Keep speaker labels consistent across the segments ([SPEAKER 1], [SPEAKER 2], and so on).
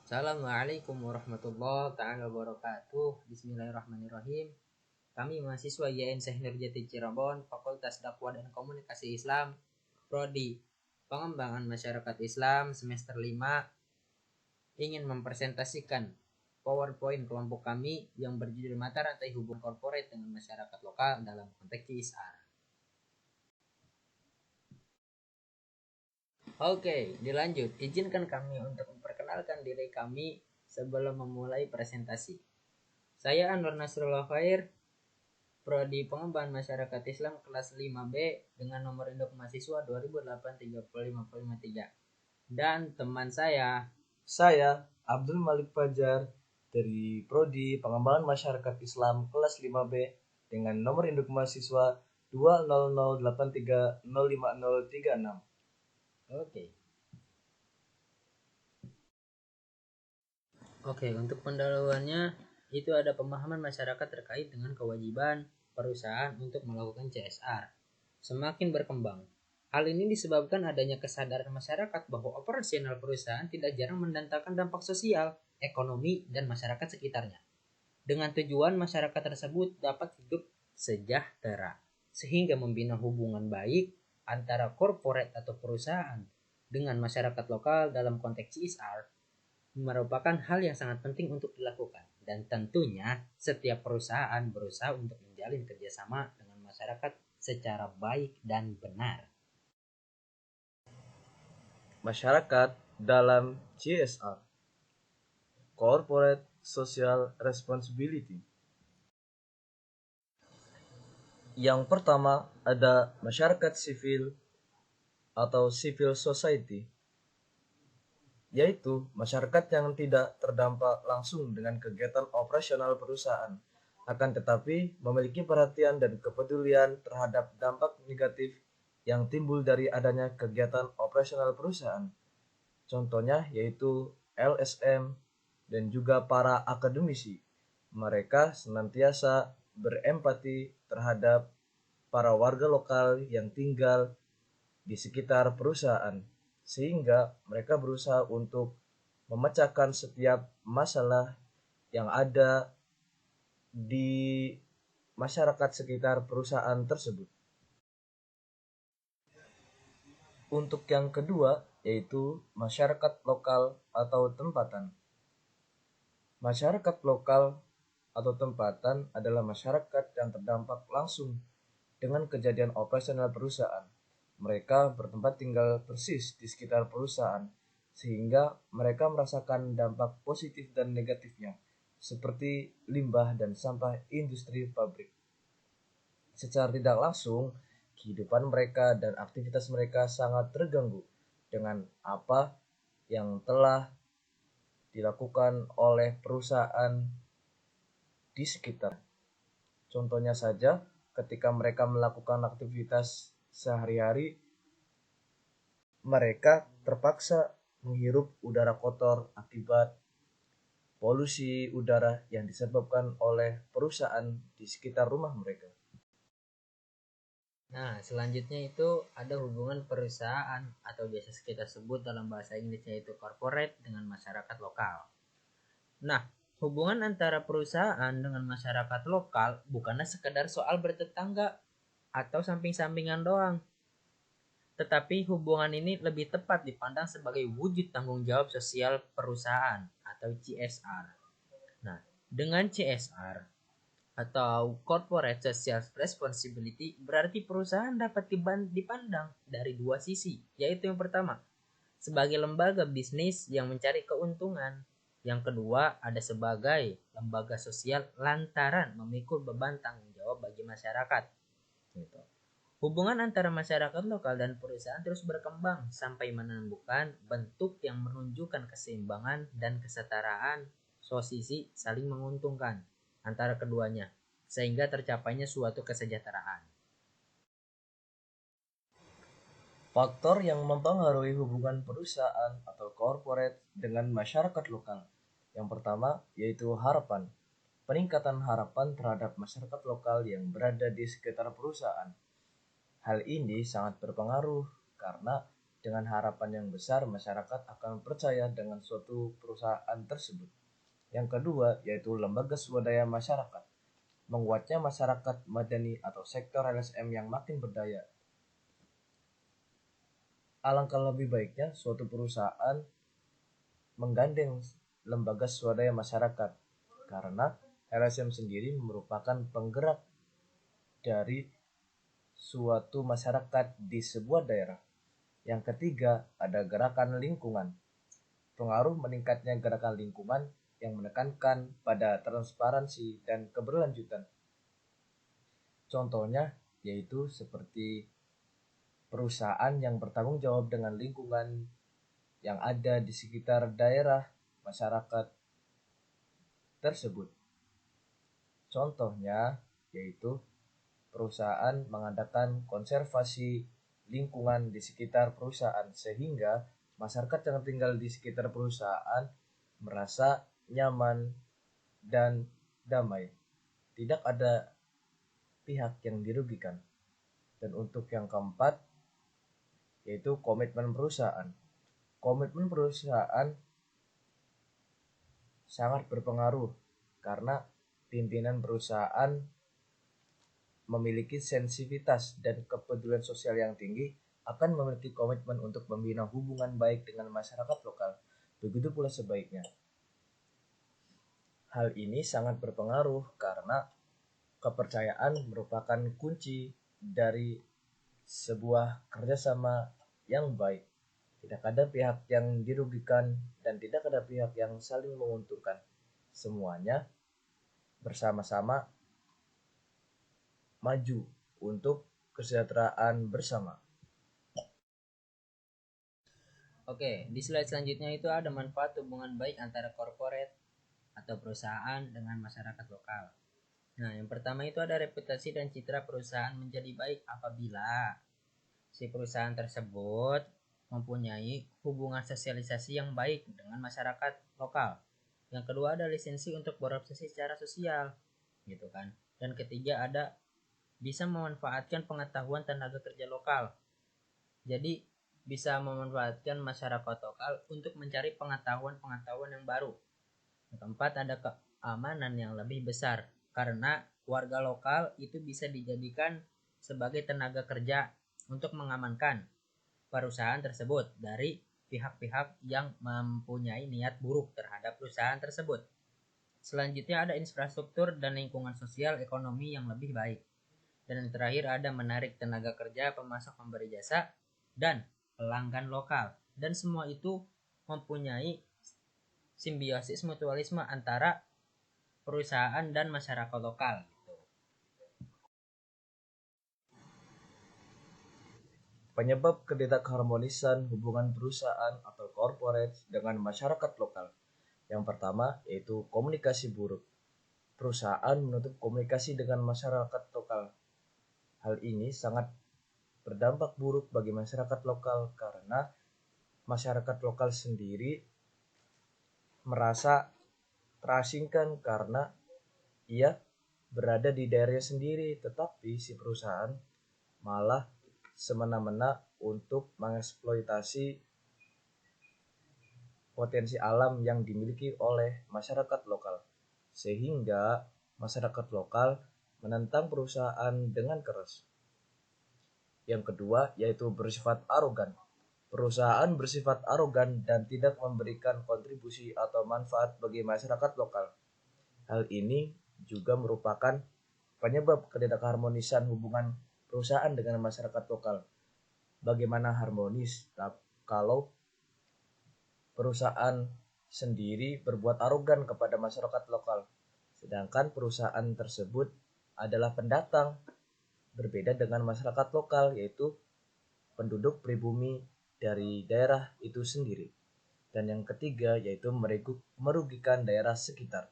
[SPEAKER 1] Assalamualaikum warahmatullahi taala wabarakatuh. Bismillahirrahmanirrahim. Kami mahasiswa YN Syekh Nurjati Cirebon, Fakultas Dakwah dan Komunikasi Islam, Prodi Pengembangan Masyarakat Islam semester 5, ingin mempresentasikan PowerPoint kelompok kami yang berjudul Mata Rantai Hubungan Korporat dengan Masyarakat Lokal dalam konteks CSR. Oke, dilanjut. Izinkan kami untuk memperkenalkan diri kami sebelum memulai presentasi. Saya Anwar Nasrullah Khair, Prodi Pengembangan Masyarakat Islam kelas 5B dengan nomor induk mahasiswa 2008-30553. Dan teman
[SPEAKER 2] Saya Abdul Malik Fajar dari Prodi Pengembangan Masyarakat Islam kelas 5B dengan nomor induk mahasiswa 20083050036.
[SPEAKER 1] Oke, untuk pendahuluannya itu ada pemahaman masyarakat terkait dengan kewajiban perusahaan untuk melakukan CSR. Semakin berkembang, hal ini disebabkan adanya kesadaran masyarakat bahwa operasional perusahaan tidak jarang mendatangkan dampak sosial, ekonomi, dan masyarakat sekitarnya. Dengan tujuan masyarakat tersebut dapat hidup sejahtera, sehingga membina hubungan baik antara korporat atau perusahaan dengan masyarakat lokal dalam konteks CSR merupakan hal yang sangat penting untuk dilakukan. Dan tentunya setiap perusahaan berusaha untuk menjalin kerjasama dengan masyarakat secara baik dan benar.
[SPEAKER 2] Masyarakat dalam CSR, Corporate Social Responsibility. Yang pertama ada masyarakat sipil atau civil society, yaitu masyarakat yang tidak terdampak langsung dengan kegiatan operasional perusahaan, akan tetapi memiliki perhatian dan kepedulian terhadap dampak negatif yang timbul dari adanya kegiatan operasional perusahaan. Contohnya yaitu LSM dan juga para akademisi. Mereka senantiasa berempati terhadap para warga lokal yang tinggal di sekitar perusahaan, sehingga mereka berusaha untuk memecahkan setiap masalah yang ada di masyarakat sekitar perusahaan tersebut. Untuk yang kedua yaitu masyarakat lokal atau tempatan. Masyarakat lokal atau tempatan adalah masyarakat yang terdampak langsung dengan kejadian operasional perusahaan. Mereka bertempat tinggal persis di sekitar perusahaan, sehingga mereka merasakan dampak positif dan negatifnya, seperti limbah dan sampah industri pabrik. Secara tidak langsung, kehidupan mereka dan aktivitas mereka sangat terganggu dengan apa yang telah dilakukan oleh perusahaan di sekitar. Contohnya saja, ketika mereka melakukan aktivitas sehari-hari, mereka terpaksa menghirup udara kotor akibat polusi udara yang disebabkan oleh perusahaan di sekitar rumah mereka.
[SPEAKER 1] Nah, selanjutnya itu ada hubungan perusahaan atau biasa kita sebut dalam bahasa Inggrisnya itu corporate dengan masyarakat lokal. Nah, hubungan antara perusahaan dengan masyarakat lokal bukanlah sekedar soal bertetangga atau samping-sampingan doang. Tetapi hubungan ini lebih tepat dipandang sebagai wujud tanggung jawab sosial perusahaan atau CSR. Nah, dengan CSR atau Corporate Social Responsibility berarti perusahaan dapat dipandang dari dua sisi, yaitu yang pertama, sebagai lembaga bisnis yang mencari keuntungan. Yang kedua, ada sebagai lembaga sosial lantaran memikul beban tanggung jawab bagi masyarakat. Gitu. Hubungan antara masyarakat lokal dan perusahaan terus berkembang sampai menemukan bentuk yang menunjukkan keseimbangan dan kesetaraan sosisi saling menguntungkan antara keduanya, sehingga tercapainya suatu kesejahteraan.
[SPEAKER 2] Faktor yang mempengaruhi hubungan perusahaan atau corporate dengan masyarakat lokal. Yang pertama yaitu harapan. Peningkatan harapan terhadap masyarakat lokal yang berada di sekitar perusahaan. Hal ini sangat berpengaruh karena Dengan harapan yang besar, masyarakat akan percaya dengan suatu perusahaan tersebut. Yang kedua, yaitu lembaga swadaya masyarakat. Menguatnya masyarakat madani atau sektor LSM yang makin berdaya. Alangkah lebih baiknya suatu perusahaan menggandeng lembaga swadaya masyarakat, karena LSM sendiri merupakan penggerak dari suatu masyarakat di sebuah daerah. Yang ketiga, ada gerakan lingkungan. Pengaruh meningkatnya gerakan lingkungan yang menekankan pada transparansi dan keberlanjutan. Contohnya yaitu seperti perusahaan yang bertanggung jawab dengan lingkungan yang ada di sekitar daerah masyarakat tersebut. Contohnya yaitu perusahaan mengadakan konservasi lingkungan di sekitar perusahaan sehingga masyarakat yang tinggal di sekitar perusahaan merasa nyaman dan damai. Tidak ada pihak yang dirugikan. Dan untuk yang keempat yaitu komitmen perusahaan. Komitmen perusahaan sangat berpengaruh karena pimpinan perusahaan memiliki sensitivitas dan kepedulian sosial yang tinggi, akan memiliki komitmen untuk membina hubungan baik dengan masyarakat lokal. Begitu pula sebaiknya. Hal ini sangat berpengaruh karena kepercayaan merupakan kunci dari sebuah kerjasama yang baik. Tidak ada pihak yang dirugikan dan tidak ada pihak yang saling menguntungkan. Semuanya bersama-sama maju untuk kesejahteraan bersama.
[SPEAKER 1] Oke, di slide selanjutnya itu ada manfaat hubungan baik antara corporate atau perusahaan dengan masyarakat lokal. Nah, yang pertama itu ada reputasi dan citra perusahaan menjadi baik apabila si perusahaan tersebut mempunyai hubungan sosialisasi yang baik dengan masyarakat lokal. Yang kedua ada lisensi untuk beroperasi secara sosial, gitu kan. Dan ketiga ada bisa memanfaatkan pengetahuan tenaga kerja lokal. Jadi bisa memanfaatkan masyarakat lokal untuk mencari pengetahuan yang baru. Yang keempat ada keamanan yang lebih besar karena warga lokal itu bisa dijadikan sebagai tenaga kerja untuk mengamankan perusahaan tersebut dari pihak-pihak yang mempunyai niat buruk terhadap perusahaan tersebut. Selanjutnya ada infrastruktur dan lingkungan sosial ekonomi yang lebih baik. Dan yang terakhir ada menarik tenaga kerja, pemasok pemberi jasa, dan pelanggan lokal. Dan semua itu mempunyai simbiosis mutualisme antara perusahaan dan masyarakat lokal.
[SPEAKER 2] Penyebab ketidakharmonisan hubungan perusahaan atau corporate dengan masyarakat lokal. Yang pertama yaitu komunikasi buruk. Perusahaan menutup komunikasi dengan masyarakat lokal. Hal ini sangat berdampak buruk bagi masyarakat lokal karena masyarakat lokal sendiri merasa terasingkan karena ia berada di daerahnya sendiri, tetapi si perusahaan malah semena-mena untuk mengeksploitasi potensi alam yang dimiliki oleh masyarakat lokal, sehingga masyarakat lokal menentang perusahaan dengan keras. Yang kedua yaitu bersifat arogan. Perusahaan bersifat arogan dan tidak memberikan kontribusi atau manfaat bagi masyarakat lokal. Hal ini juga merupakan penyebab ketidakharmonisan hubungan perusahaan dengan masyarakat lokal. Bagaimana harmonis kalau perusahaan sendiri berbuat arogan kepada masyarakat lokal, sedangkan perusahaan tersebut adalah pendatang, berbeda dengan masyarakat lokal yaitu penduduk pribumi dari daerah itu sendiri. Dan yang ketiga yaitu merugikan daerah sekitar.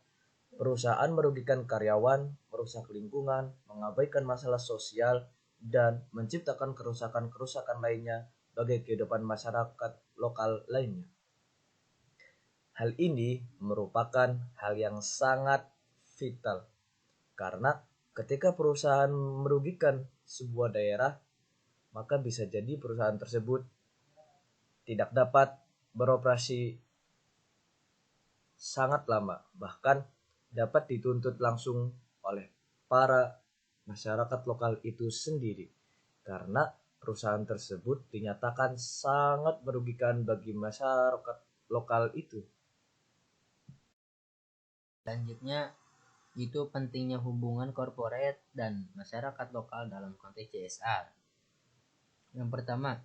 [SPEAKER 2] Perusahaan merugikan karyawan, merusak lingkungan, mengabaikan masalah sosial, dan menciptakan kerusakan-kerusakan lainnya bagi kehidupan masyarakat lokal lainnya. Hal ini merupakan hal yang sangat vital karena ketika perusahaan merugikan sebuah daerah, maka bisa jadi perusahaan tersebut tidak dapat beroperasi sangat lama, bahkan dapat dituntut langsung oleh para masyarakat lokal itu sendiri karena perusahaan tersebut dinyatakan sangat merugikan bagi masyarakat lokal itu.
[SPEAKER 1] Selanjutnya, itu pentingnya hubungan korporat dan masyarakat lokal dalam konteks CSR. Yang pertama,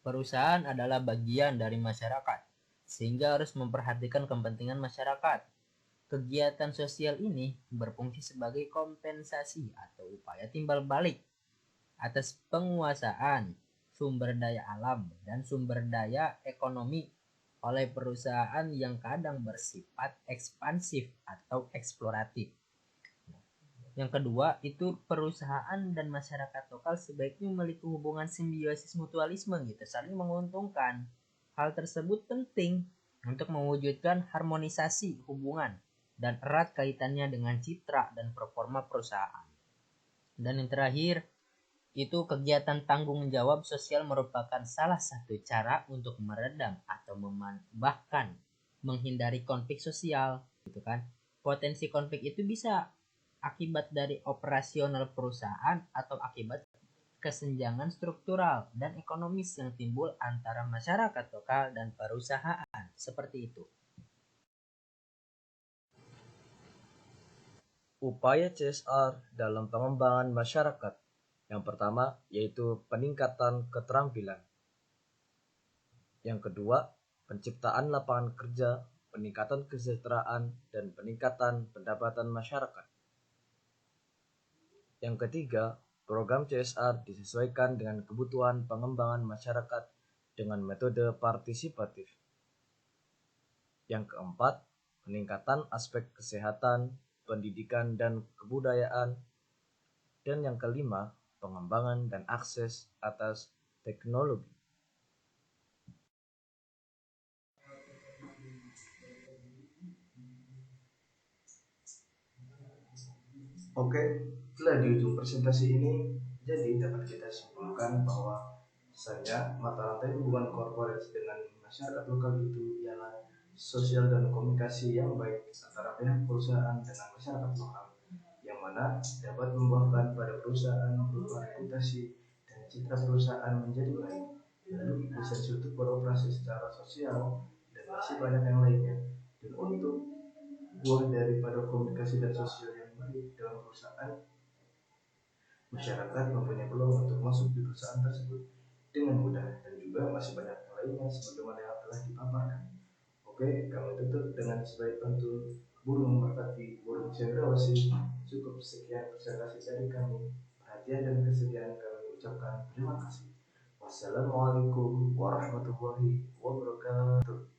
[SPEAKER 1] perusahaan adalah bagian dari masyarakat, sehingga harus memperhatikan kepentingan masyarakat. Kegiatan sosial ini berfungsi sebagai kompensasi atau upaya timbal balik atas penguasaan sumber daya alam dan sumber daya ekonomi oleh perusahaan yang kadang bersifat ekspansif atau eksploratif. Yang kedua, itu perusahaan dan masyarakat lokal sebaiknya memiliki hubungan simbiosis mutualisme gitu, saling menguntungkan. Hal tersebut penting untuk mewujudkan harmonisasi hubungan dan erat kaitannya dengan citra dan performa perusahaan. Dan yang terakhir, itu kegiatan tanggung jawab sosial merupakan salah satu cara untuk meredam atau bahkan menghindari konflik sosial gitu kan. Potensi konflik itu bisa akibat dari operasional perusahaan atau akibat kesenjangan struktural dan ekonomis yang timbul antara masyarakat lokal dan perusahaan. Seperti itu.
[SPEAKER 2] Upaya CSR dalam pengembangan masyarakat. Yang pertama yaitu peningkatan keterampilan. Yang kedua, penciptaan lapangan kerja, peningkatan kesejahteraan, dan peningkatan pendapatan masyarakat. Yang ketiga, program CSR disesuaikan dengan kebutuhan pengembangan masyarakat dengan metode partisipatif. Yang keempat, peningkatan aspek kesehatan, pendidikan, dan kebudayaan. Dan yang kelima, pengembangan dan akses atas teknologi. Oke, setelah di ujung presentasi ini, jadi dapat kita simpulkan bahwa misalnya mata rantai hubungan korporat dengan masyarakat lokal itu ialah sosial dan komunikasi yang baik antara pihak perusahaan dengan masyarakat lokal, yang mana dapat membuahkan pada perusahaan berupa reputasi dan citra perusahaan menjadi baik, lalu lisensi untuk beroperasi secara sosial, dan masih banyak yang lainnya. Dan untuk buah daripada komunikasi dan sosial yang baik dalam perusahaan, masyarakat mempunyai peluang untuk masuk di perusahaan tersebut dengan mudah, dan juga masih banyak yang lainnya sebagaimana yang telah dipaparkan. Oke, kami tutup dengan sebaik pantun burung merpati burung cendrawasih. Cukup sekian presentasi dari kami. Perhatian dan kesediaan kami ucapkan terima kasih. Wassalamualaikum warahmatullahi wabarakatuh.